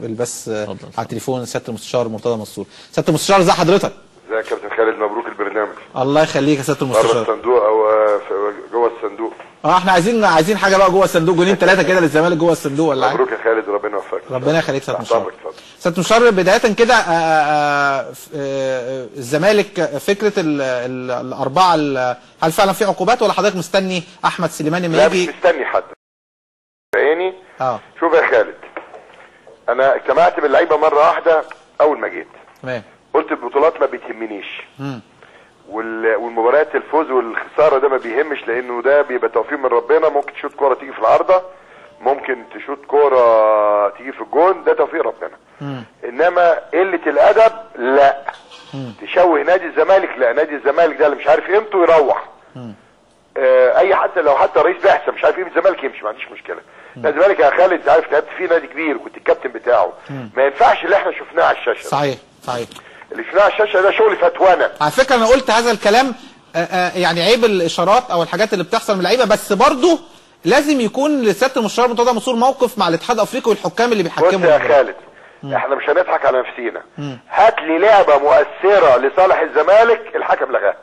بس على التليفون سياده المستشار مرتضى منصور. سياده المستشار ازي حضرتك؟ ازيك يا كابتن خالد، مبروك البرنامج. الله يخليك يا سياده المستشار. بره الصندوق او جوه الصندوق؟ احنا عايزين حاجه بقى جوه الصندوق، جولين ثلاثه كده للزمالك جوه الصندوق ولا حاجه. مبروك يا خالد، ربنا يوفقك. ربنا يخليك سياده المستشار. سياده المستشار بدايه كده الزمالك فكره الاربعه، هل فعلا في عقوبات ولا حضرتك مستني احمد سليماني ما يجي؟ لا مش مستني حد بعيني. شوف يا خالد، انا اجتمعت باللعيبه مره واحده اول ما جيت. تمام. قلت البطولات ما بتهمنيش. والمباريات الفوز والخساره ده ما بيهمش، لانه ده بيبقى توفيق من ربنا. ممكن تشوط كوره تيجي في العارضه، ممكن تشوط كوره تيجي في الجون، ده توفيق ربنا. انما قله الادب لا. تشوه نادي الزمالك، لا، نادي الزمالك ده اللي مش عارف قيمته يروح. اي حتى لو رئيس بعثه مش عارف قيمه الزمالك يمشي، ما عنديش مشكله. نادي الزمالك يا خالد انت عارف لعبت فيه نادي كبير وكنت الكابتن بتاعه. ما ينفعش اللي احنا شفناه على الشاشه. صحيح. اللي شفناه على الشاشه ده شغل فتوانه. على فكره انا قلت هذا الكلام، يعني عيب الاشارات او الحاجات اللي بتحصل من اللعيبه، بس برضه لازم يكون لسياده المستشار مرتضى منصور موقف مع الاتحاد الافريقي والحكام اللي بيحكموا. بص يا خالد، احنا مش هنضحك على نفسينا. هات لي لعبه مؤثره لصالح الزمالك الحكم لغاها.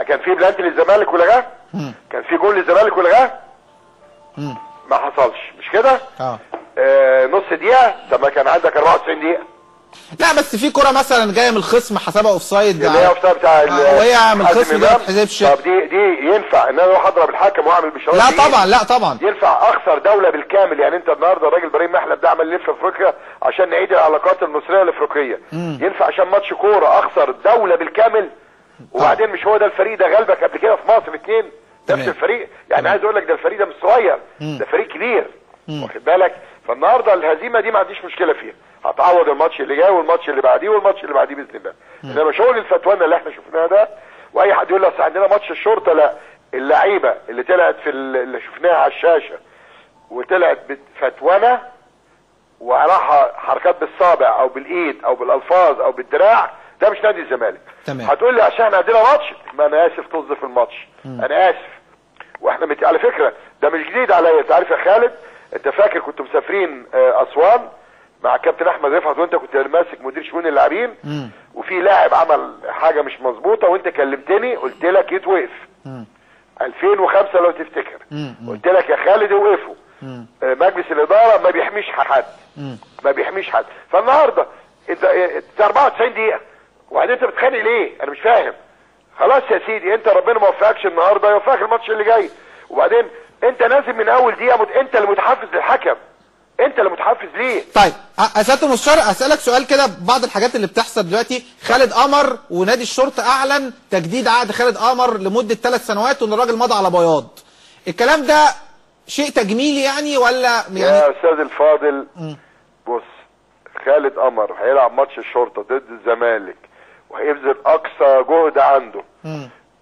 كان في بلانتي للزمالك ولغاه؟ كان في جول للزمالك ولغاه؟ ما حصلش، مش كده؟ نص دقيقه. طب ما كان عندك 94 دقيقه. لا بس في كرة مثلا جايه من الخصم حسبها اوفسايد، اللي هي اوفسايد بتاع وهي من الخصم دي ما تتحسبش. طب دي ينفع ان انا اروح اضرب الحكم واعمل بشرات؟ لا طبعا ينفع اخسر دوله بالكامل. يعني انت النهارده الراجل ابراهيم محلب ده عمل لف افريقيا عشان نعيد العلاقات المصريه الافريقيه. ينفع عشان ماتش كوره اخسر دوله بالكامل؟ وبعدين مش هو ده الفريق ده غلبك قبل كده في مصر اتنين نفس الفريق. يعني عايز اقول لك ده الفريق ده مش صغير، ده فريق كبير. واخد بالك؟ فالنهارده الهزيمه دي ما عنديش مشكله فيها، هتعوض الماتش اللي جاي والماتش اللي بعديه والماتش اللي بعديه باذن الله. انما شغل الفتوانه اللي احنا شفناها ده، واي حد يقول لك اصل عندنا ماتش الشرطه، لا، اللعيبه اللي طلعت في اللي شفناها على الشاشه وطلعت بفتوانه وراحه حركات بالصابع او بالايد او بالالفاظ او بالدراع، ده مش نادي الزمالك. هتقول لي عشان احنا عندنا ماتش، ما انا اسف طز في الماتش. انا اسف. واحنا على فكره ده مش جديد عليا. انت عارف يا خالد، انت فاكر كنتوا مسافرين اسوان مع كابتن احمد رفعت وانت كنت ماسك مدير شؤون اللاعبين، وفي لاعب عمل حاجه مش مظبوطه وانت كلمتني قلت لك يتوقف. 2005 لو تفتكر. قلت لك يا خالد اوقفوا. مجلس الاداره ما بيحميش حد. ما بيحميش حد. فالنهارده انت 94 دقيقه وبعدين انت بتتخانق ليه؟ انا مش فاهم. خلاص يا سيدي، انت ربنا ما وفقكش النهارده، يوفقك الماتش اللي جاي. وبعدين انت نازل من اول دقيقه، انت اللي متحفز للحكم. انت اللي متحفز ليه؟ طيب سياده المستشار اسالك سؤال كده. بعض الحاجات اللي بتحصل دلوقتي، خالد قمر ونادي الشرطه اعلن تجديد عقد خالد قمر لمده 3 سنوات وان الراجل مضى على بياض. الكلام ده شيء تجميلي يعني ولا يعني؟ يا استاذ الفاضل، بص، خالد قمر هيلعب ماتش الشرطه ضد الزمالك وهيبذل اقصى جهد عنده.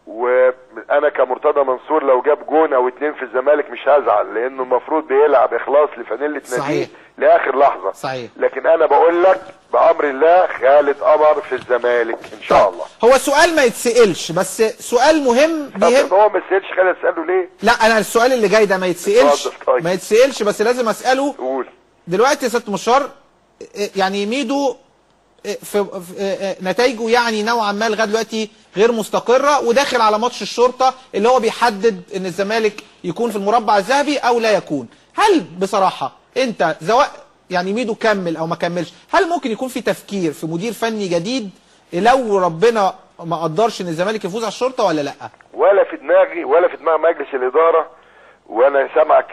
وانا كمرتضى منصور لو جاب جون او 2 في الزمالك مش هزعل، لانه المفروض بيلعب اخلاص لفانيله ناديه لاخر لحظه. صحيح. لكن انا بقول لك بامر الله خالد قمر في الزمالك ان شاء الله. هو سؤال ما يتسالش، بس سؤال مهم بيهم. هو ما يتسالش، خالد اساله ليه؟ لا انا السؤال اللي جاي ده ما يتسالش. ما يتسالش بس لازم اساله. قول. دلوقتي يا سياده المستشار، يعني ميدو في نتائجه يعني نوعا ما لغايه دلوقتي غير مستقره، وداخل على ماتش الشرطه اللي هو بيحدد ان الزمالك يكون في المربع الذهبي او لا يكون. هل بصراحه انت يعني ميدو كمل او ما كملش، هل ممكن يكون في تفكير في مدير فني جديد لو ربنا ما قدرش ان الزمالك يفوز على الشرطه ولا لا؟ ولا في دماغي ولا في دماغ مجلس الاداره. وانا سامعك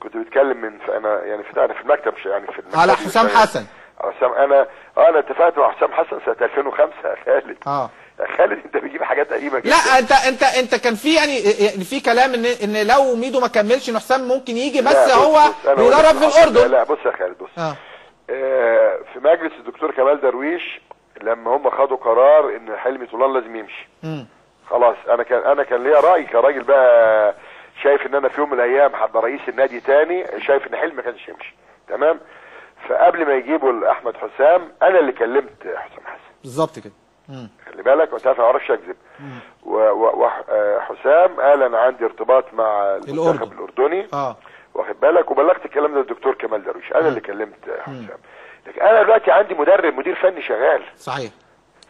كنت بتكلم انا يعني في المكتب، يعني في المكتب على حسام حسن. انا اتفقت مع حسام حسن سنه 2005 يا خالد. يا خالد انت بتجيب حاجات قديمه جدا. لا انت كان في يعني في كلام ان لو ميدو ما كملش ان حسام ممكن يجي، بس هو بيدرب في الاردن. لا بص يا خالد، بص. في مجلس الدكتور كمال درويش لما هم خدوا قرار ان حلمي طولان لازم يمشي. خلاص انا كان ليا راي كراجل بقى، شايف ان انا في يوم من الايام هبقى رئيس النادي تاني، شايف ان حلمي ما كانش يمشي. تمام. فقبل ما يجيبوا لاحمد حسام انا اللي كلمت حسام حسن. بالظبط كده. خلي بالك، وانت عارف ما اعرفش اكذب. وحسام قال انا عندي ارتباط مع المنتخب الاردني واخد بالك، وبلغت الكلام ده للدكتور كمال درويش، انا اللي كلمت حسام. لكن انا دلوقتي عندي مدير فني شغال. صحيح.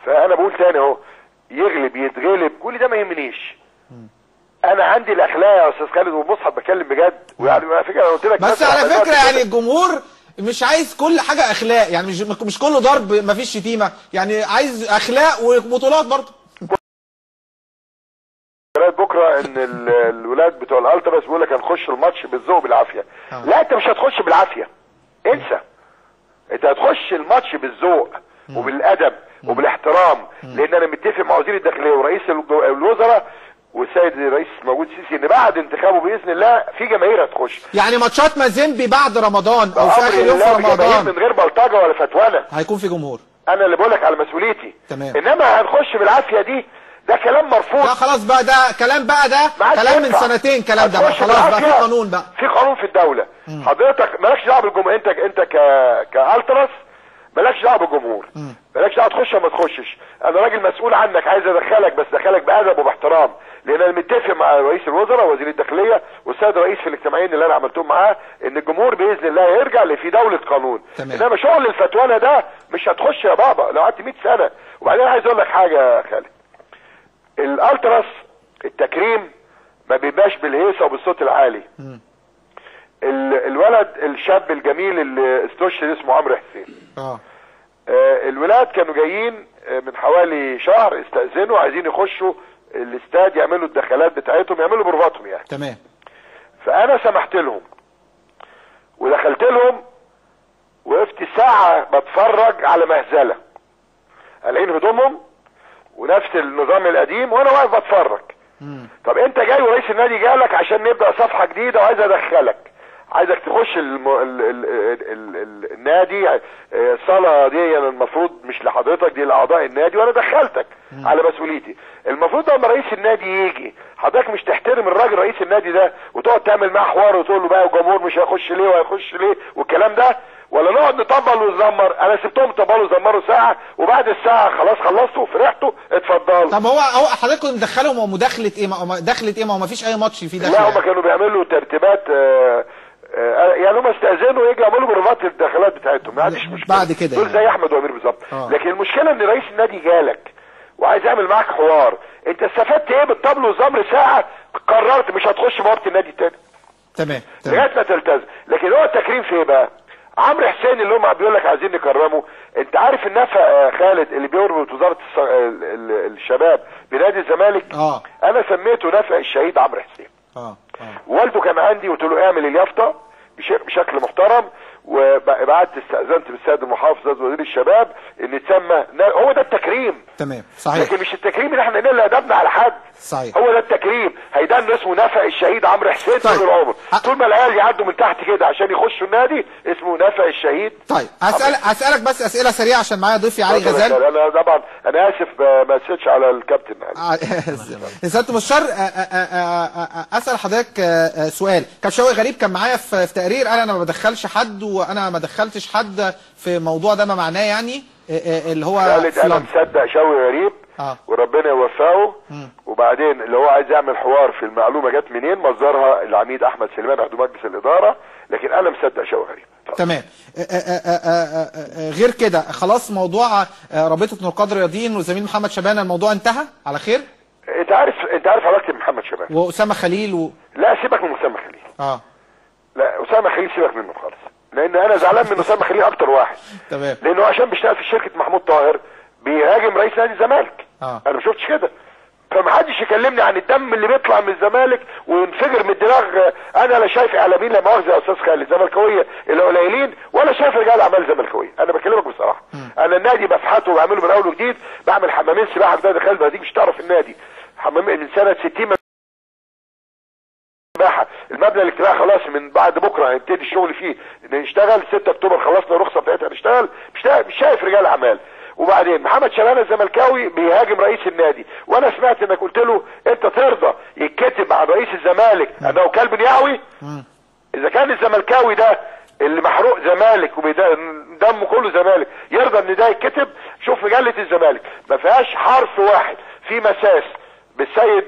فانا بقول تاني اهو، يغلب يتغلب كل ده ما يهمنيش. انا عندي الاخلاق يا استاذ خالد ومصحف، بتكلم بجد. ويعني على فكره انا قلت لك بس على فكره يعني الجمهور مش عايز كل حاجه اخلاق، يعني مش كله ضرب مفيش شتيمه، يعني عايز اخلاق وبطولات برضه. بكره ان الولاد بتوع الالتراس بيقول لك هنخش الماتش بالذوق بالعافيه. لا انت مش هتخش بالعافيه، انسى. انت هتخش الماتش بالذوق وبالادب وبالاحترام، لان انا متفق مع وزير الداخليه ورئيس الوزراء والسيد الرئيس موجود سيسي ان بعد انتخابه باذن الله في جماهير هتخش. يعني ماتشات مازيمبي بعد رمضان او في اخر يوم في رمضان من غير بلطجه ولا فتوانه هيكون في جمهور. انا اللي بقول لك على مسؤوليتي. تمام. انما هنخش بالعافيه دي ده كلام مرفوض. لا خلاص بقى، ده كلام بقى، ده كلام من سنتين، كلام ده خلاص بقى في قانون بقى. في قانون في الدوله. حضرتك مالكش دعوه بالجمهور، انت كالتراس مالكش دعوه بالجمهور، مالكش دعوه تخش ولا ما تخشش. انا راجل مسؤول عنك، عايز ادخلك بس ادخلك بادب وباحترام، لان انا متفق مع رئيس الوزراء ووزير الداخليه والسيد الرئيس في الاجتماعين اللي انا عملتهم معاه ان الجمهور باذن الله يرجع في دوله قانون. انما شغل الفتوانه ده مش هتخش يا بابا لو قعدت 100 سنه. وبعدين عايز اقول لك حاجه يا خالد، الالتراس التكريم ما بيبقاش بالهيصه وبالصوت العالي. الولد الشاب الجميل اللي استشهد اسمه عمرو حسين، الولاد كانوا جايين من حوالي شهر، استأذنوا عايزين يخشوا الاستاد يعملوا الدخلات بتاعتهم، يعملوا بروفاتهم يعني. تمام. فانا سمحت لهم ودخلت لهم، وقفت ساعة بتفرج على مهزلة، قالعين هدومهم ونفس النظام القديم وانا واقف بتفرج. طب انت جاي ورئيس النادي جالك عشان نبدأ صفحة جديدة وعايز ادخلك، عايزك تخش النادي. الصالة دي المفروض مش لحضرتك، دي لاعضاء النادي وانا دخلتك على مسؤوليتي. المفروض لما رئيس النادي يجي حضرتك مش تحترم الراجل رئيس النادي ده وتقعد تعمل معاه حوار وتقول له بقى الجمهور مش هيخش ليه وهيخش ليه والكلام ده، ولا نقعد نطبل ونزمر. انا سبتهم طبلوا وزمروا ساعه، وبعد الساعه خلاص خلصتوا فرحتوا اتفضلوا. طب هو حضرتك كنت مدخلهم ومداخله ايه؟ دخلت ايه؟ ما هو ما فيش اي ماتش فيه دخل. لا هم كانوا بيعملوا ترتيبات، يعني هم استاذنوا يجي يعملوا بروفات الدخلات بتاعتهم، ما عنديش مشكله بعد كده دول زي احمد وامير بالظبط. لكن المشكله ان رئيس النادي جالك وعايز يعمل معاك حوار، انت استفدت ايه بالطبل والزمر ساعه؟ قررت مش هتخش بوابه النادي تاني. تمام. لغايه ما تلتزم. لكن هو التكريم في ايه بقى؟ عمرو حسين اللي هم بيقول لك عايزين نكرمه، انت عارف النفق خالد اللي بيربط وزاره الشباب بنادي الزمالك؟ انا سميته نفق الشهيد عمرو حسين. والده كان عندي قلت له اعمل اليافطه بشكل محترم، وبعت استاذنت بالسيد المحافظ وزير الشباب ان يتسمى، هو ده التكريم. تمام صحيح. لكن مش التكريم ان احنا نقل ادبنا على حد. صحيح. هو ده التكريم. هيدان اسمه نفق الشهيد عمرو حسين طول العمر. طول ما العيال يعدوا من تحت كده عشان يخشوا النادي اسمه نفق الشهيد. طيب هسألك بس اسئله سريعه عشان معايا ضيفي علي غزال. انا طبعا انا اسف ما اسفش على الكابتن. سيادة المستشار اسال حضرتك سؤال. كابتن شوقي غريب كان معايا في تقرير قال انا ما بدخلش حد وانا ما دخلتش حد في الموضوع ده، ما معناه يعني اللي هو انا مصدق شوقي غريب وربنا يوفقه. وبعدين اللي هو عايز يعمل حوار في المعلومه جت منين، مصدرها العميد احمد سليمان عضو مجلس الاداره، لكن انا مصدق شوقي غريب. تمام. غير كده خلاص موضوع رابطه نقاد الرياضيين والزميل محمد شبانه الموضوع انتهى على خير؟ انت عارف علاقتي بمحمد شبانه واسامه خليل لا سيبك من اسامه خليل. لا اسامه خليل سيبك منه خالص، لان انا زعلان من اسامه خليل اكتر واحد. تمام. لانه عشان بيشتغل في شركه محمود طاهر بيهاجم رئيس نادي الزمالك. انا ما شفتش كده. فمحدش يكلمني عن الدم اللي بيطلع من الزمالك وينفجر من الدماغ. انا لا شايف اعلاميين لا مؤاخذه يا استاذ خالد زملكاويه اللي قليلين، ولا شايف رجال اعمال زملكاويه. انا بكلمك بصراحه. انا النادي بفحته وبعمله من اول وجديد، بعمل حمامين سباحه في نادي خالد. دي مش تعرف النادي حمامين من سنه 60 سباحه. المبنى الاجتماعي خلاص من بعد بكره هنبتدي الشغل فيه نشتغل. 6 اكتوبر خلصنا الرخصه بتاعتها نشتغل. مش شايف رجال اعمال. وبعدين محمد شبانه الزملكاوي بيهاجم رئيس النادي، وانا سمعت انك قلت له انت ترضى يتكتب عن رئيس الزمالك انه كلب يعوي؟ اذا كان الزملكاوي ده اللي محروق زمالك ودمه كله زمالك يرضى ان ده يتكتب؟ شوف مجله الزمالك ما فيهاش حرف واحد في مساس بالسيد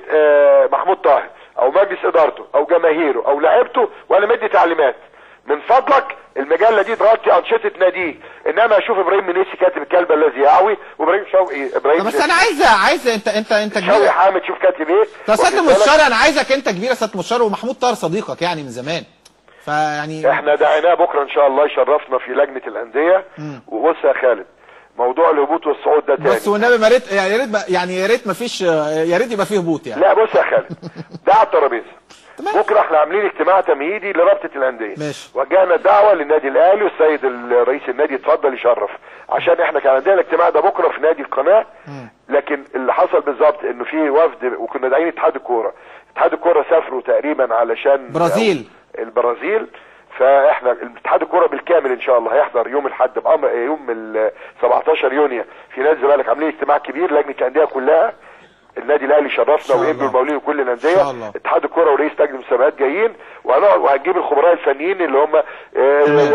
محمود طاهر او مجلس ادارته او جماهيره او لعيبته وانا مدي تعليمات من فضلك المجله دي تغطي انشطه ناديه، انما اشوف ابراهيم منيسي كاتب الكلب الذي يعوي وابراهيم شوقي بس انا عايز انت كبير شوقي حامد شوف كاتب ايه. طب سياده المستشار انا عايزك انت كبير يا سياده المستشار، ومحمود طاهر صديقك يعني من زمان، فيعني احنا دعيناه بكره ان شاء الله يشرفنا في لجنه الانديه. وبص يا خالد موضوع الهبوط والصعود ده تاني، بس والنبي ما ريت يعني يا ريت ما فيش، يا ريت يبقى فيه هبوط يعني. لا بص يا خالد ده على الترابيزه. بكره احنا عاملين اجتماع تمهيدي لرابطه الانديه، ماشي. وجهنا الدعوه للنادي الاهلي والسيد رئيس النادي اتفضل يشرف، عشان احنا كان عندنا الاجتماع ده بكره في نادي القناه. لكن اللي حصل بالظبط انه في وفد وكنا داعين اتحاد الكوره سافروا تقريبا علشان البرازيل، فاحنا اتحاد الكوره بالكامل ان شاء الله هيحضر يوم الاحد يوم 17 يونيو في نادي الزمالك. عاملين اجتماع كبير لجنه الانديه كلها، النادي الاهلي شرفنا وابنه المولين وكل الانديه، اتحاد الكوره ورئيس لجنه المسابقات جايين، وهنجيب الخبراء الفنيين اللي هم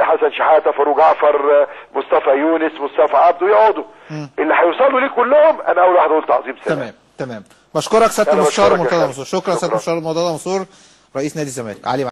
حسن شحاته، فاروق جعفر، مصطفى يونس، مصطفى عبده، يقعدوا اللي هيوصلوا ليه كلهم. انا اول واحد اقول تعظيم سلام. تمام. بشكرك سياده المستشار مرتضى منصور. شكرا سياده المستشار مرتضى منصور رئيس نادي الزمالك. علي